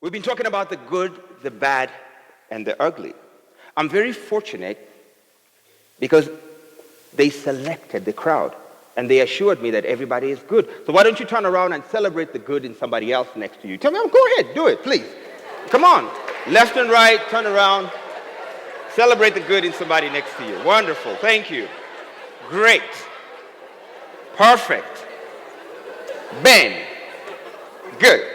We've been talking about the good, the bad, and the ugly. I'm very fortunate because they selected the crowd and they assured me that everybody is good. So why don't you turn around and celebrate the good in somebody else next to you? Tell me, oh, go ahead, do it, please. Come on. Left and right, turn around. Celebrate the good in somebody next to you. Wonderful. Thank you. Great. Perfect. Ben. Good.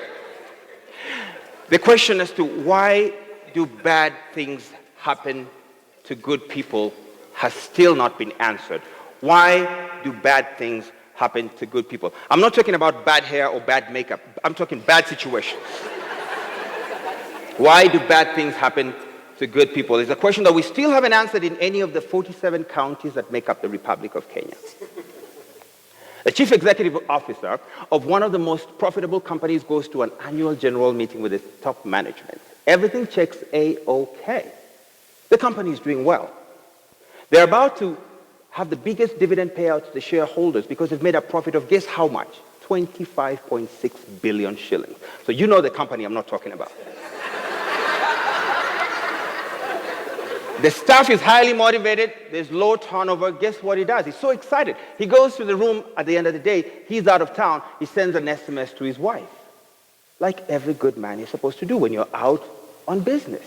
The question as to why do bad things happen to good people has still not been answered. Why do bad things happen to good people? I'm not talking about bad hair or bad makeup. I'm talking bad situations. Why do bad things happen to good people? It's a question that we still haven't answered in any of the 47 counties that make up the Republic of Kenya. The chief executive officer of one of the most profitable companies goes to an annual general meeting with its top management. Everything checks A-OK. The company is doing well. They're about to have the biggest dividend payout to the shareholders because they've made a profit of, guess how much? 25.6 billion shillings. So you know the company I'm not talking about. The staff is highly motivated. There's low turnover. Guess what he does? He's so excited. He goes to the room at the end of the day. He's out of town. He sends an SMS to his wife. Like every good man is supposed to do when you're out on business.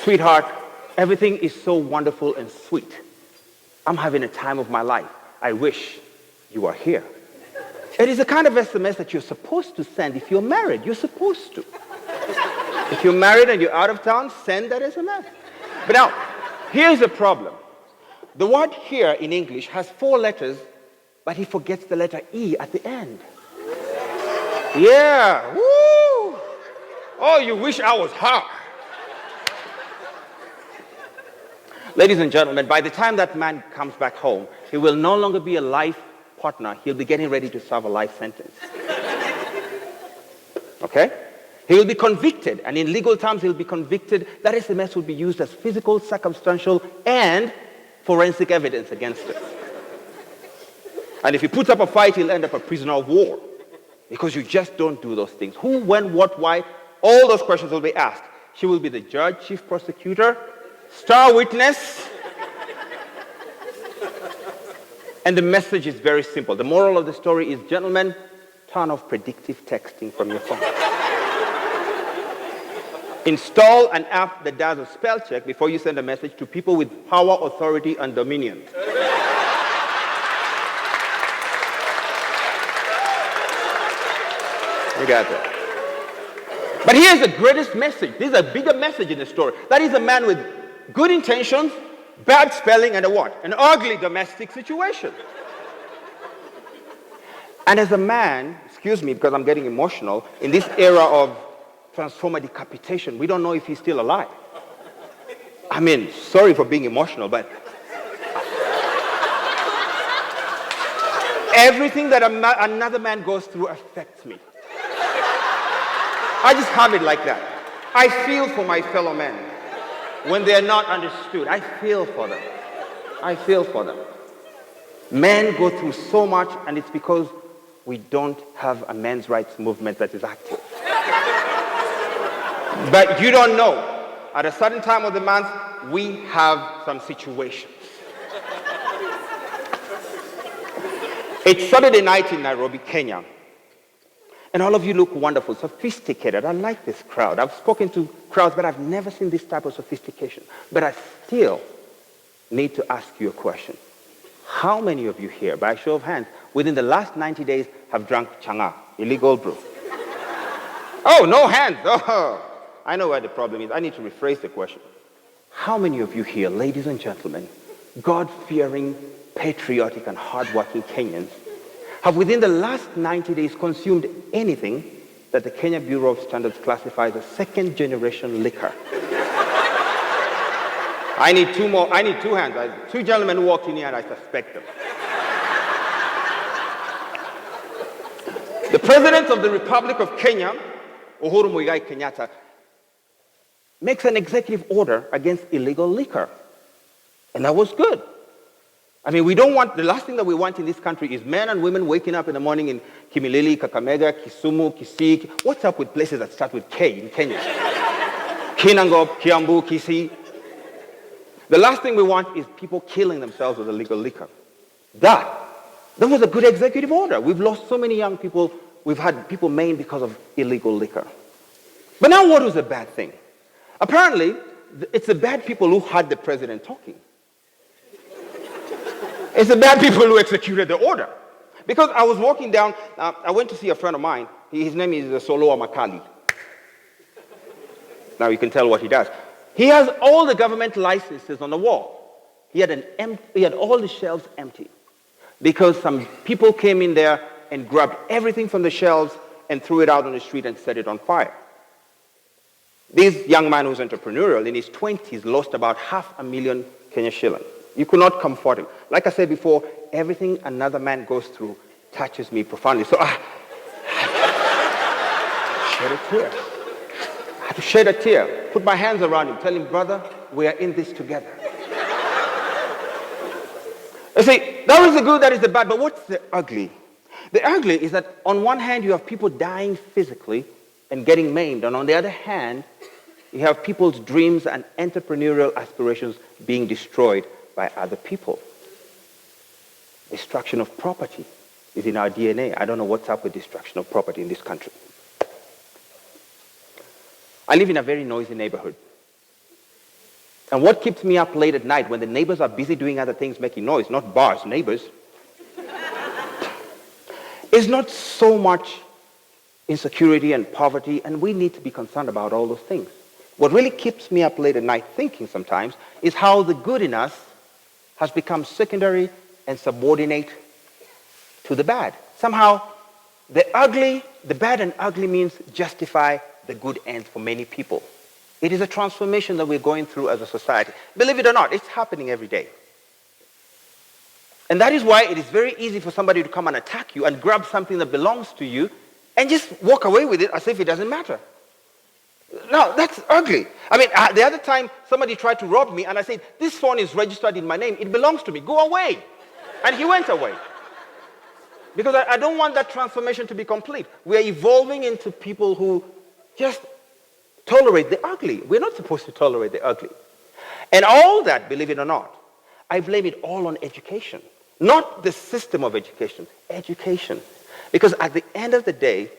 Sweetheart, everything is so wonderful and sweet. I'm having a time of my life. I wish you were here. It is the kind of SMS that you're supposed to send if you're married. You're supposed to. If you're married and you're out of town, send that SMS. But now, here's the problem. The word here in English has 4 letters, but he forgets the letter E at the end. Yeah, woo! Oh, you wish I was her. Ladies and gentlemen, by the time that man comes back home, he will no longer be a life partner. He'll be getting ready to serve a life sentence. Okay? He will be convicted, and in legal terms, he'll be convicted. That SMS will be used as physical, circumstantial, and forensic evidence against him. And if he puts up a fight, he'll end up a prisoner of war. Because you just don't do those things. Who, when, what, why? All those questions will be asked. She will be the judge, chief prosecutor, star witness. And the message is very simple. The moral of the story is, gentlemen, turn off predictive texting from your phone. Install an app that does a spell check before you send a message to people with power, authority, and dominion. You got that. But here's the greatest message. This is a bigger message in the story. That is a man with good intentions, bad spelling, and a what? An ugly domestic situation. And as a man, excuse me because I'm getting emotional, in this era of transformer decapitation, we don't know if he's still alive. I mean, sorry for being emotional, but everything that another man goes through affects me. I just have it like that. I feel for my fellow men when they are not understood. I feel for them. I feel for them. Men go through so much, and it's because we don't have a men's rights movement that is active. But you don't know. At a certain time of the month, we have some situations. It's Saturday night in Nairobi, Kenya. And all of you look wonderful, sophisticated. I like this crowd. I've spoken to crowds, but I've never seen this type of sophistication. But I still need to ask you a question. How many of you here, by a show of hands, within the last 90 days have drunk changa, illegal brew? Oh, no hands. Oh, I know where the problem is. I need to rephrase the question. How many of you here, ladies and gentlemen, God-fearing, patriotic, and hardworking Kenyans, have within the last 90 days consumed anything that the Kenya Bureau of Standards classifies as second-generation liquor? I need 2 more. I need 2 hands. 2 gentlemen who walked in here and I suspect them. The President of the Republic of Kenya, Uhuru Muigai Kenyatta, makes an executive order against illegal liquor. And that was good. I mean, the last thing that we want in this country is men and women waking up in the morning in Kimilili, Kakamega, Kisumu, Kisii. What's up with places that start with K in Kenya? Kinangop, Kiambu, Kisii. The last thing we want is people killing themselves with illegal liquor. That was a good executive order. We've lost so many young people. We've had people maimed because of illegal liquor. But now what was the bad thing? Apparently, it's the bad people who had the president talking. It's the bad people who executed the order. Because I was walking down, I went to see a friend of mine. His name is Soloa Makali. Now you can tell what he does. He has all the government licenses on the wall. He had all the shelves empty because some people came in there and grabbed everything from the shelves and threw it out on the street and set it on fire. This young man who's entrepreneurial, in his 20s, lost about 500,000 Kenya shillings. You could not comfort him. Like I said before, everything another man goes through touches me profoundly. So I shed a tear. I had to shed a tear, put my hands around him, tell him, brother, we are in this together. You see, that is the good, that is the bad, but what's the ugly? The ugly is that on one hand, you have people dying physically and getting maimed, and on the other hand, you have people's dreams and entrepreneurial aspirations being destroyed by other people. Destruction of property is in our DNA. I don't know what's up with destruction of property in this country. I live in a very noisy neighborhood. And what keeps me up late at night when the neighbors are busy doing other things, making noise, not bars, neighbors, is not so much insecurity and poverty, and we need to be concerned about all those things. What really keeps me up late at night thinking sometimes is how the good in us has become secondary and subordinate to the bad. Somehow, the bad and ugly means justify the good ends for many people. It is a transformation that we're going through as a society. Believe it or not, it's happening every day. And that is why it is very easy for somebody to come and attack you and grab something that belongs to you and just walk away with it as if it doesn't matter. No, that's ugly. I mean, the other time somebody tried to rob me and I said, this phone is registered in my name. It belongs to me. Go away. And he went away. Because I don't want that transformation to be complete. We are evolving into people who just tolerate the ugly. We're not supposed to tolerate the ugly. And all that, believe it or not, I blame it all on education. Not the system of education. Education. Because at the end of the day,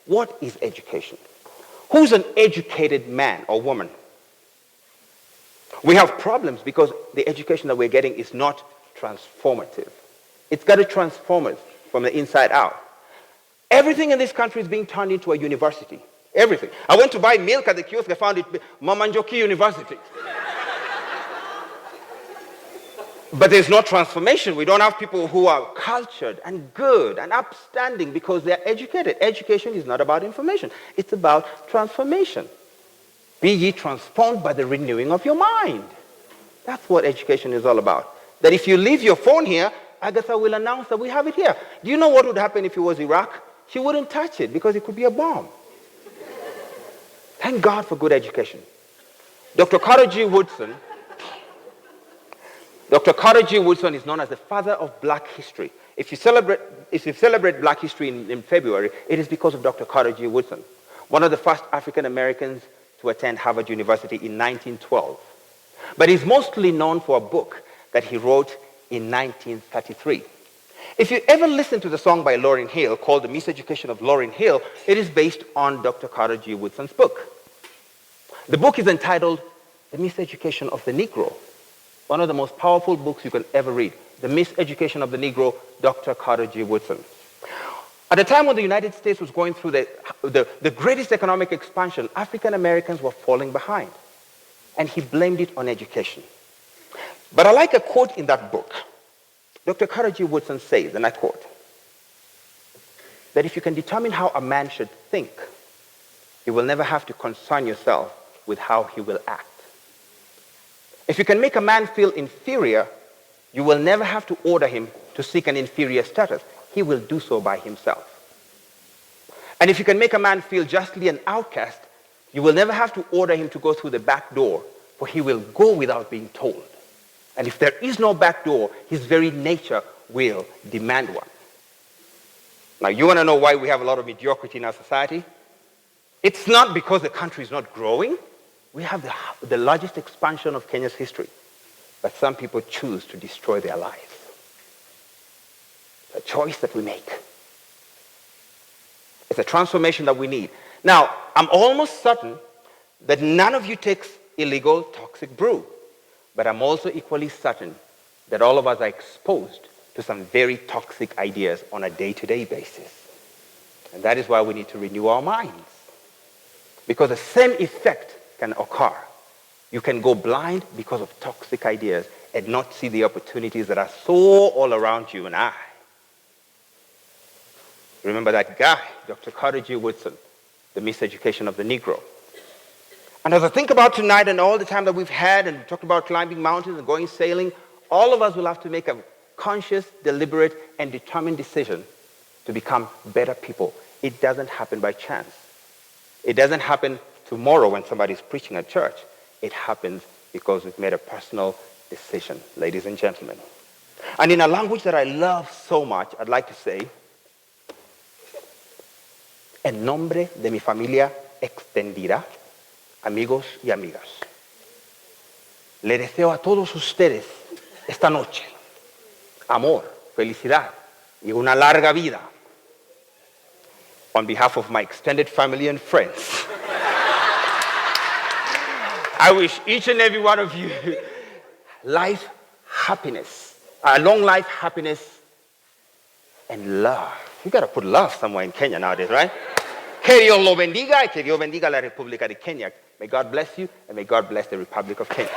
what is education? Who's an educated man or woman? We have problems because the education that we're getting is not transformative. It's got to transform us from the inside out. Everything in this country is being turned into a university. Everything. I went to buy milk at the kiosk. I found it Mamanjoki University. But there's no transformation. We don't have people who are cultured and good and upstanding because they're educated. Education is not about information. It's about transformation. Be ye transformed by the renewing of your mind. That's what education is all about. That if you leave your phone here, Agatha will announce that we have it here. Do you know what would happen if it was Iraq? She wouldn't touch it because it could be a bomb. Thank God for good education. Dr. Carter G. Woodson is known as the father of black history. If you celebrate black history in February, it is because of Dr. Carter G. Woodson, one of the first African Americans to attend Harvard University in 1912. But he's mostly known for a book that he wrote in 1933. If you ever listen to the song by Lauryn Hill called The Miseducation of Lauryn Hill, it is based on Dr. Carter G. Woodson's book. The book is entitled The Miseducation of the Negro. One of the most powerful books you can ever read. The Miseducation of the Negro, Dr. Carter G. Woodson. At the time when the United States was going through the greatest economic expansion, African Americans were falling behind. And he blamed it on education. But I like a quote in that book. Dr. Cara G. Woodson says, and I quote, that if you can determine how a man should think, you will never have to concern yourself with how he will act. If you can make a man feel inferior, you will never have to order him to seek an inferior status. He will do so by himself. And if you can make a man feel justly an outcast, you will never have to order him to go through the back door, for he will go without being told. And if there is no back door, his very nature will demand one. Now, you want to know why we have a lot of mediocrity in our society? It's not because the country is not growing. We have the largest expansion of Kenya's history. But some people choose to destroy their lives. It's a choice that we make. It's a transformation that we need. Now, I'm almost certain that none of you takes illegal, toxic brew. But I'm also equally certain that all of us are exposed to some very toxic ideas on a day-to-day basis. And that is why we need to renew our minds. Because the same effect can occur. You can go blind because of toxic ideas and not see the opportunities that are so all around you and I. Remember that guy, Dr. Carter G. Woodson, the miseducation of the Negro. And as I think about tonight and all the time that we've had, and we talked about climbing mountains and going sailing, all of us will have to make a conscious, deliberate, and determined decision to become better people. It doesn't happen by chance. It doesn't happen tomorrow when somebody's preaching at church. It happens because we've made a personal decision, ladies and gentlemen. And in a language that I love so much, I'd like to say, en nombre de mi familia extendida, amigos y amigas, le deseo a todos ustedes esta noche amor, felicidad y una larga vida. On behalf of my extended family and friends, I wish each and every one of you life, happiness, long life, happiness, and love. You got to put love somewhere in Kenya nowadays, right? Que Dios lo bendiga y que Dios bendiga la República de Kenia. May God bless you and may God bless the Republic of Kenya.